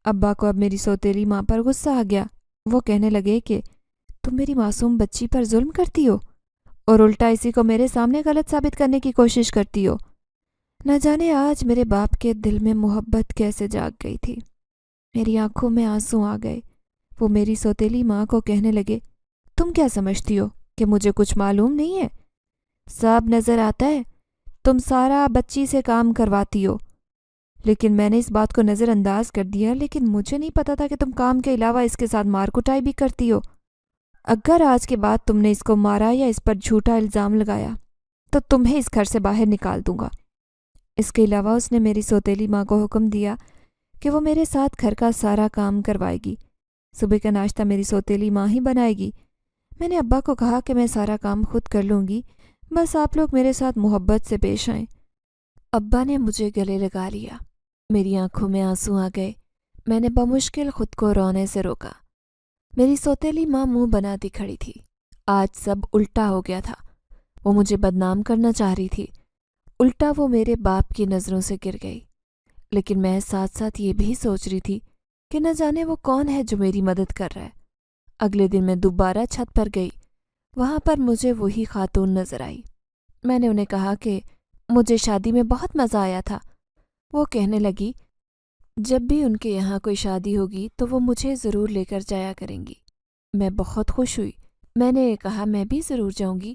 ابا کو اب میری سوتیلی ماں پر غصہ آ گیا۔ وہ کہنے لگے کہ تم میری معصوم بچی پر ظلم کرتی ہو اور الٹا اسی کو میرے سامنے غلط ثابت کرنے کی کوشش کرتی ہو۔ نہ جانے آج میرے باپ کے دل میں محبت کیسے جاگ گئی تھی۔ میری آنکھوں میں آنسو آ گئے۔ وہ میری سوتیلی ماں کو کہنے لگے، تم کیا سمجھتی ہو کہ مجھے کچھ معلوم نہیں ہے؟ سب نظر آتا ہے، تم سارا بچی سے کام کرواتی ہو، لیکن میں نے اس بات کو نظر انداز کر دیا، لیکن مجھے نہیں پتا تھا کہ تم کام کے علاوہ اس کے ساتھ مار کٹائی بھی کرتی ہو۔ اگر آج کے بعد تم نے اس کو مارا یا اس پر جھوٹا الزام لگایا تو تمہیں اس گھر سے باہر نکال دوں گا۔ اس کے علاوہ اس نے میری سوتیلی ماں کو حکم دیا کہ وہ میرے ساتھ گھر کا سارا کام کروائے گی۔ صبح کا ناشتہ میری سوتیلی ماں ہی بنائے گی۔ میں نے ابا کو کہا کہ میں سارا کام خود کر لوں گی، بس آپ لوگ میرے ساتھ محبت سے پیش آئیں۔ ابا نے مجھے گلے لگا لیا۔ میری آنکھوں میں آنسو آ گئے۔ میں نے بمشکل خود کو رونے سے روکا۔ میری سوتیلی ماں منہ بناتی کھڑی تھی۔ آج سب الٹا ہو گیا تھا۔ وہ مجھے بدنام کرنا چاہ رہی تھی۔ الٹا وہ میرے باپ کی نظروں سے گر گئی۔ لیکن میں ساتھ ساتھ یہ بھی سوچ رہی تھی کہ نہ جانے وہ کون ہے جو میری مدد کر رہا ہے۔ اگلے دن میں دوبارہ چھت پر گئی۔ وہاں پر مجھے وہی خاتون نظر آئی۔ میں نے انہیں کہا کہ مجھے شادی میں بہت مزہ آیا تھا۔ وہ کہنے لگی، جب بھی ان کے یہاں کوئی شادی ہوگی تو وہ مجھے ضرور لے کر جایا کریں گی۔ میں بہت خوش ہوئی۔ میں نے کہا میں بھی ضرور جاؤں گی۔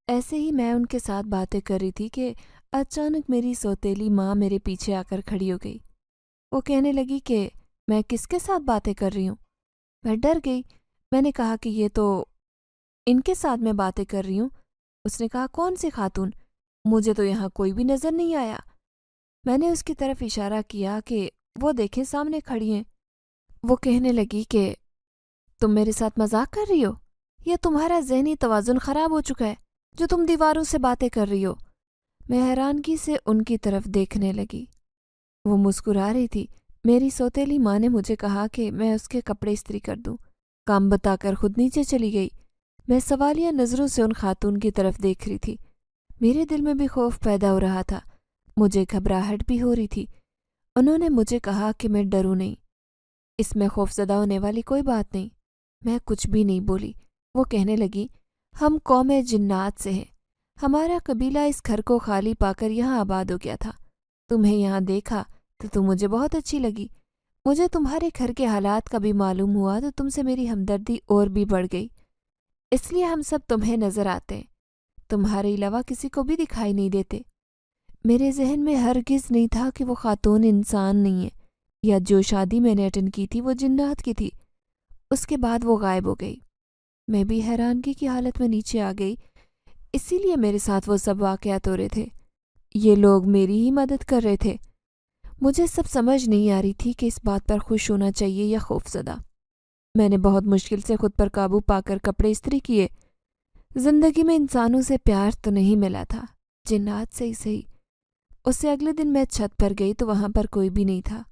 ایسے ہی میں ان کے ساتھ باتیں کر رہی تھی کہ اچانک میری سوتیلی ماں میرے پیچھے آ کر کھڑی ہو گئی۔ وہ کہنے لگی کہ میں کس کے ساتھ باتیں کر رہی ہوں؟ میں ڈر گئی۔ میں نے کہا کہ یہ تو ان کے ساتھ میں باتیں کر رہی ہوں۔ اس نے کہا، کون سی خاتون؟ مجھے تو یہاں کوئی بھی نظر نہیں آیا۔ میں نے اس کی طرف اشارہ کیا کہ وہ دیکھیں سامنے کھڑی ہیں۔ وہ کہنے لگی کہ تم میرے ساتھ مذاق کر رہی ہو یا تمہارا ذہنی توازن خراب ہو چکا ہے جو تم دیواروں سے باتیں کر رہی ہو؟ میں حیرانگی سے ان کی طرف دیکھنے لگی۔ وہ مسکرا رہی تھی۔ میری سوتیلی ماں نے مجھے کہا کہ میں اس کے کپڑے استری کر دوں۔ کام بتا کر خود نیچے چلی گئی۔ میں سوالیہ نظروں سے ان خاتون کی طرف دیکھ رہی تھی۔ میرے دل میں بھی خوف پیدا ہو رہا تھا۔ مجھے گھبراہٹ بھی ہو رہی تھی۔ انہوں نے مجھے کہا کہ میں ڈروں نہیں، اس میں خوفزدہ ہونے والی کوئی بات نہیں۔ میں کچھ بھی نہیں بولی۔ وہ کہنے لگی، ہم قوم جنات سے ہیں۔ ہمارا قبیلہ اس گھر کو خالی پا کر یہاں آباد ہو گیا تھا۔ تمہیں یہاں دیکھا تو تم مجھے بہت اچھی لگی۔ مجھے تمہارے گھر کے حالات کا بھی معلوم ہوا تو تم سے میری ہمدردی اور بھی بڑھ گئی۔ اس لیے ہم سب تمہیں نظر آتے ہیں، تمہارے علاوہ کسی کو بھی دکھائی نہیں دیتے۔ میرے ذہن میں ہرگز نہیں تھا کہ وہ خاتون انسان نہیں ہے، یا جو شادی میں نے اٹینڈ کی تھی وہ جنات کی تھی۔ اس کے بعد وہ غائب ہو گئی۔ میں بھی حیرانگی کی حالت میں نیچے آ گئی۔ اسی لیے میرے ساتھ وہ سب واقعات ہو رہے تھے۔ یہ لوگ میری ہی مدد کر رہے تھے۔ مجھے سب سمجھ نہیں آ رہی تھی کہ اس بات پر خوش ہونا چاہیے یا خوفزدہ۔ میں نے بہت مشکل سے خود پر قابو پا کر کپڑے استری کیے۔ زندگی میں انسانوں سے پیار تو نہیں ملا تھا، جنات سے ہی صحیح۔ اس سے اگلے دن میں چھت پر گئی تو وہاں پر کوئی بھی نہیں تھا۔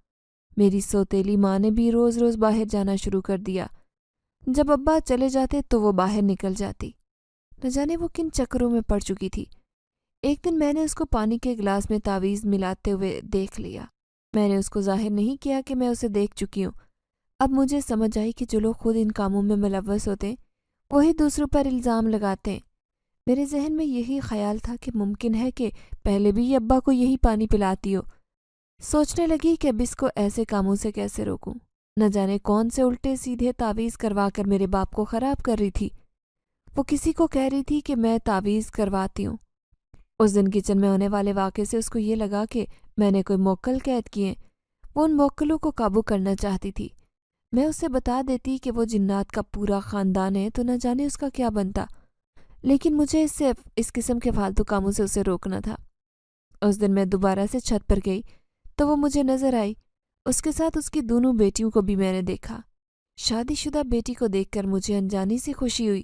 میری سوتیلی ماں نے بھی روز روز باہر جانا شروع کر دیا۔ جب ابا چلے جاتے تو وہ باہر نکل جاتی۔ نہ جانے وہ کن چکروں میں پڑ چکی تھی۔ ایک دن میں نے اس کو پانی کے گلاس میں تعویذ ملاتے ہوئے دیکھ لیا۔ میں نے اس کو ظاہر نہیں کیا کہ میں اسے دیکھ چکی ہوں۔ اب مجھے سمجھ آئی کہ جو لوگ خود ان کاموں میں ملوث ہوتے ہیں وہی دوسروں پر الزام لگاتے ہیں۔ میرے ذہن میں یہی خیال تھا کہ ممکن ہے کہ پہلے بھی یہ ابا کو یہی پانی پلاتی ہو۔ سوچنے لگی کہ اب اس کو ایسے کاموں سے کیسے روکوں۔ نہ جانے کون سے الٹے سیدھے تعویذ کروا کر میرے باپ کو خراب کر رہی تھی۔ وہ کسی کو کہہ رہی تھی کہ میں تعویذ کرواتی ہوں۔ اس دن کچن میں ہونے والے واقعے سے اس کو یہ لگا کہ میں نے کوئی موکل قید کیے۔ وہ ان موکلوں کو قابو کرنا چاہتی تھی۔ میں اسے بتا دیتی کہ وہ جنات کا پورا خاندان ہے تو نہ جانے اس کا کیا بنتا، لیکن مجھے اس قسم کے فالتو کاموں سے اسے روکنا تھا۔ اس دن میں دوبارہ سے چھت پر گئی تو وہ مجھے نظر آئی۔ اس کے ساتھ اس کی دونوں بیٹیوں کو بھی میں نے دیکھا۔ شادی شدہ بیٹی کو دیکھ کر مجھے انجانی سی خوشی ہوئی۔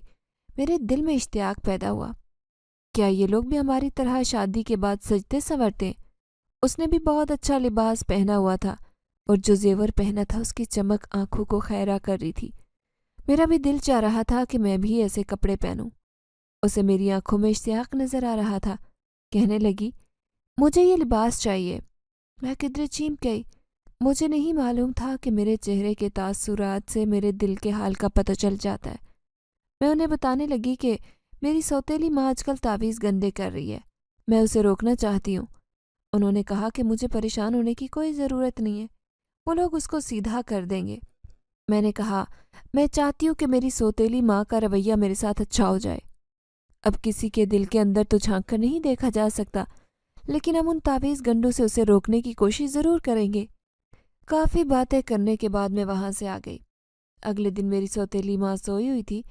میرے دل میں اشتیاق پیدا ہوا، کیا یہ لوگ بھی ہماری طرح شادی کے بعد سجتے سنورتے؟ اس نے بھی بہت اچھا لباس پہنا ہوا تھا اور جو زیور پہنا تھا اس کی چمک آنکھوں کو خیرہ کر رہی تھی۔ میرا بھی دل چاہ رہا تھا کہ میں بھی ایسے کپڑے پہنوں۔ اسے میری آنکھوں میں اشتیاق نظر آ رہا تھا۔ کہنے لگی، مجھے یہ لباس چاہیے۔ میں کدھر چیمپ گئی۔ مجھے نہیں معلوم تھا کہ میرے چہرے کے تاثرات سے میرے دل کے حال کا پتہ چل جاتا ہے۔ میں انہیں بتانے لگی کہ میری سوتیلی ماں آج کل تعویذ گندے کر رہی ہے، میں اسے روکنا چاہتی ہوں۔ انہوں نے کہا کہ مجھے پریشان ہونے کی کوئی ضرورت نہیں ہے، وہ لوگ اس کو سیدھا کر دیں گے۔ میں نے کہا میں چاہتی ہوں کہ میری سوتیلی ماں کا رویہ میرے ساتھ اچھا ہو جائے۔ اب کسی کے دل کے اندر تو جھانک کر نہیں دیکھا جا سکتا، لیکن ہم ان تعویذ گنڈوں سے اسے روکنے کی کوشش ضرور کریں گے۔ کافی باتیں کرنے کے بعد میں وہاں سے آ گئی۔ اگلے دن میری سوتیلی ماں سوئی ہوئی تھی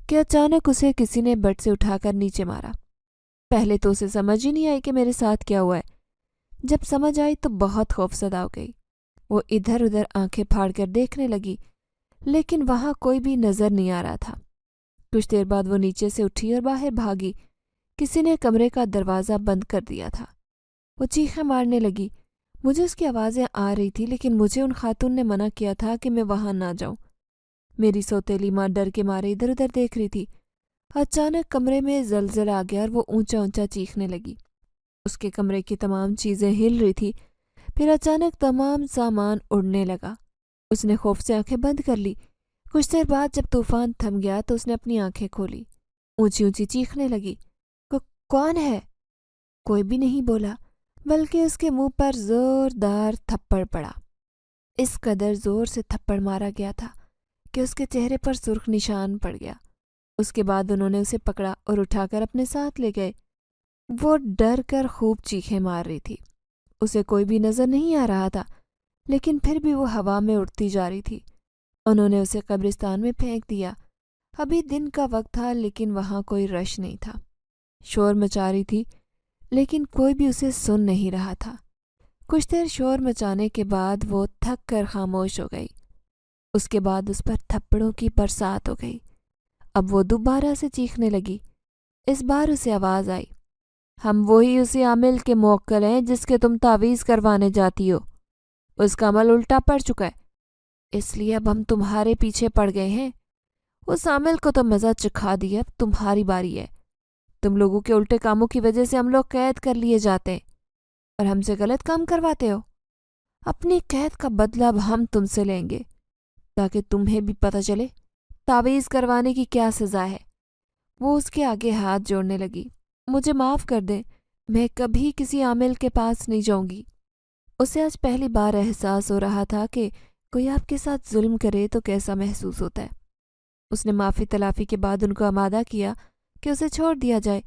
کہ اچانک اسے کسی نے بٹ سے اٹھا کر نیچے مارا۔ پہلے تو اسے سمجھ ہی نہیں آئی کہ میرے ساتھ کیا ہوا ہے۔ جب سمجھ آئی تو بہت خوفزدہ ہو گئی۔ وہ ادھر ادھر آنکھیں پھاڑ کر دیکھنے لگی، لیکن وہاں کوئی بھی نظر نہیں آ رہا تھا۔ کچھ دیر بعد وہ نیچے سے اٹھی اور باہر بھاگی۔ کسی نے کمرے کا دروازہ بند کر دیا تھا۔ وہ چیخیں مارنے لگی۔ مجھے اس کی آوازیں آ رہی تھی، لیکن مجھے ان خاتون نے منع کیا تھا کہ میں وہاں نہ جاؤں۔ میری سوتیلی ماں ڈر کے مارے ادھر ادھر دیکھ رہی تھی۔ اچانک کمرے میں زلزلہ آ گیا اور وہ اونچا اونچا چیخنے لگی۔ اس کے کمرے کی تمام چیزیں ہل رہی تھی۔ پھر اچانک تمام سامان اڑنے لگا۔ اس نے خوف سے آنکھیں بند کر لی۔ کچھ دیر بعد جب طوفان تھم گیا تو اس نے اپنی آنکھیں کھولی۔ اونچی اونچی چیخنے لگی، کون ہے؟ کوئی بھی نہیں بولا، بلکہ اس کے منہ پر زوردار تھپڑ پڑا۔ اس قدر زور سے تھپڑ مارا گیا تھا کہ اس کے چہرے پر سرخ نشان پڑ گیا۔ اس کے بعد انہوں نے اسے پکڑا اور اٹھا کر اپنے ساتھ لے گئے۔ وہ ڈر کر خوب چیخیں مار رہی تھی۔ اسے کوئی بھی نظر نہیں آ رہا تھا، لیکن پھر بھی وہ ہوا میں اڑتی جا رہی تھی۔ انہوں نے اسے قبرستان میں پھینک دیا۔ ابھی دن کا وقت تھا، لیکن وہاں کوئی رش نہیں تھا۔ شور مچا رہی تھی، لیکن کوئی بھی اسے سن نہیں رہا تھا۔ کچھ دیر شور مچانے کے بعد وہ تھک کر خاموش ہو گئی۔ اس کے بعد اس پر تھپڑوں کی برسات ہو گئی۔ اب وہ دوبارہ سے چیخنے لگی۔ اس بار اسے آواز آئی، ہم وہی اسی عامل کے موکل ہیں جس کے تم تعویذ کروانے جاتی ہو۔ اس کا عمل الٹا پڑ چکا ہے، اس لیے اب ہم تمہارے پیچھے پڑ گئے ہیں۔ اس عامل کو تو مزہ چکھا دیا، اب تمہاری باری ہے۔ تم لوگوں کے الٹے کاموں کی وجہ سے ہم لوگ قید کر لیے جاتے ہیں اور ہم سے غلط کام کرواتے ہو۔ اپنی قید کا بدلہ اب ہم تم سے لیں گے، تاکہ تمہیں بھی پتہ چلے تعویذ کروانے کی کیا سزا ہے۔ وہ اس کے آگے ہاتھ جوڑنے لگی۔ مجھے معاف کر دیں، میں کبھی کسی عامل کے پاس نہیں جاؤں گی۔ اسے آج پہلی بار احساس ہو رہا تھا کہ کوئی آپ کے ساتھ ظلم کرے تو کیسا محسوس ہوتا ہے۔ اس نے معافی تلافی کے بعد ان کو آمادہ کیا کہ اسے چھوڑ دیا جائے،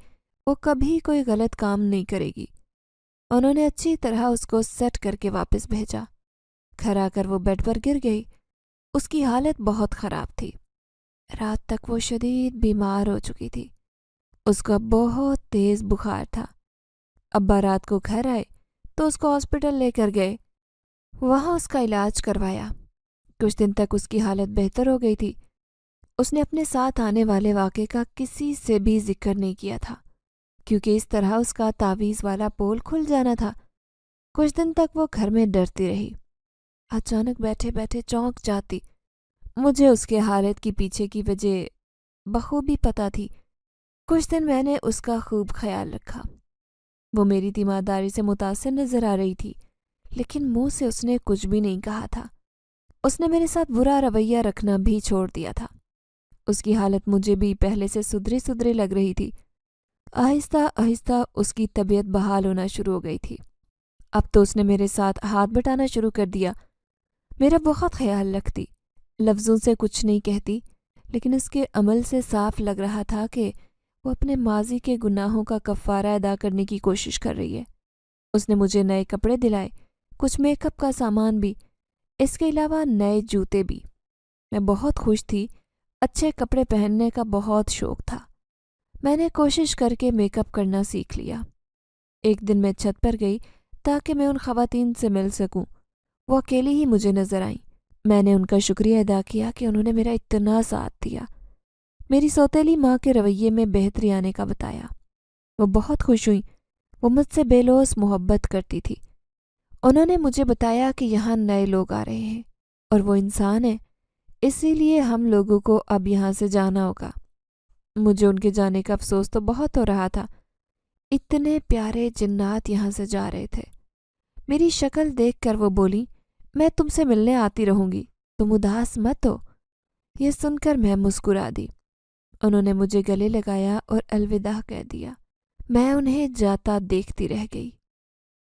وہ کبھی کوئی غلط کام نہیں کرے گی۔ انہوں نے اچھی طرح اس کو سیٹ کر کے واپس بھیجا۔ گھر آ کر وہ بیڈ پر گر گئی۔ اس کی حالت بہت خراب تھی۔ رات تک وہ شدید بیمار ہو چکی تھی۔ اس کا بہت تیز بخار تھا۔ ابا رات کو گھر آئے تو اس کو ہاسپٹل لے کر گئے۔ وہاں اس کا علاج کروایا۔ کچھ دن تک اس کی حالت بہتر ہو گئی تھی۔ اس نے اپنے ساتھ آنے والے واقعے کا کسی سے بھی ذکر نہیں کیا تھا، کیونکہ اس طرح اس کا تعویذ والا پول کھل جانا تھا۔ کچھ دن تک وہ گھر میں ڈرتی رہی۔ اچانک بیٹھے بیٹھے چونک جاتی۔ مجھے اس کے حالت کی پیچھے کی وجہ بخوبی پتہ تھی۔ کچھ دن میں نے اس کا خوب خیال رکھا۔ وہ میری تیمارداری سے متاثر نظر آ رہی تھی، لیکن منہ سے اس نے کچھ بھی نہیں کہا تھا۔ اس نے میرے ساتھ برا رویہ رکھنا بھی چھوڑ دیا تھا۔ اس کی حالت مجھے بھی پہلے سے سدھری لگ رہی تھی۔ آہستہ آہستہ اس کی طبیعت بحال ہونا شروع ہو گئی تھی۔ اب تو اس نے میرے ساتھ ہاتھ بٹانا شروع کر دیا، میرا بہت خیال رکھتی، لفظوں سے کچھ نہیں کہتی، لیکن اس کے عمل سے صاف لگ رہا تھا کہ وہ اپنے ماضی کے گناہوں کا کفارہ ادا کرنے کی کوشش کر رہی ہے۔ اس نے مجھے نئے کپڑے دلائے، کچھ میک اپ کا سامان بھی، اس کے علاوہ نئے جوتے بھی۔ میں بہت خوش تھی۔ اچھے کپڑے پہننے کا بہت شوق تھا۔ میں نے کوشش کر کے میک اپ کرنا سیکھ لیا۔ ایک دن میں چھت پر گئی تاکہ میں ان خواتین سے مل سکوں۔ وہ اکیلی ہی مجھے نظر آئیں۔ میں نے ان کا شکریہ ادا کیا کہ انہوں نے میرا اتنا ساتھ دیا، میری سوتیلی ماں کے رویے میں بہتری آنے کا بتایا۔ وہ بہت خوش ہوئیں۔ وہ مجھ سے بے لوث محبت کرتی تھی۔ انہوں نے مجھے بتایا کہ یہاں نئے لوگ آ رہے ہیں اور وہ انسان ہیں، اسی لیے ہم لوگوں کو اب یہاں سے جانا ہوگا۔ مجھے ان کے جانے کا افسوس تو بہت ہو رہا تھا۔ اتنے پیارے جنات یہاں سے جا رہے تھے۔ میری شکل دیکھ کر وہ بولی، میں تم سے ملنے آتی رہوں گی، تم اداس مت ہو۔ یہ سن کر میں مسکرا دی۔ انہوں نے مجھے گلے لگایا اور الوداع کہہ دیا۔ میں انہیں جاتا دیکھتی رہ گئی۔